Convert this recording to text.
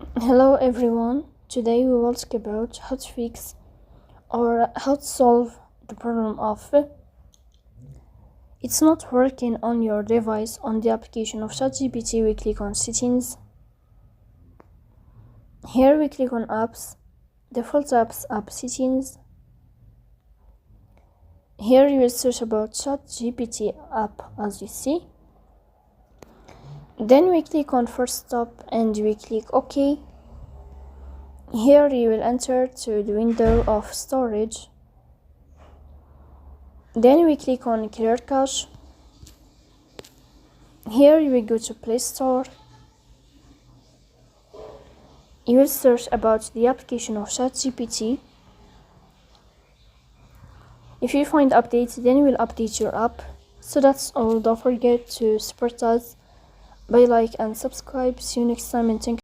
Hello everyone, today we will talk about how to fix or how to solve the problem of it's not working on your device. On the application of ChatGPT, we click on settings. Here we click on apps, default apps, app settings. Here you will search about ChatGPT app as you see. Then we click on first stop and we click OK. Here you will enter to the window of storage. Then we click on clear cache. Here you will go to Play Store. You will search about the application of ChatGPT. If you find updates, then you will update your app. So that's all. Don't forget to support us by like and subscribe. See you next time and thank you.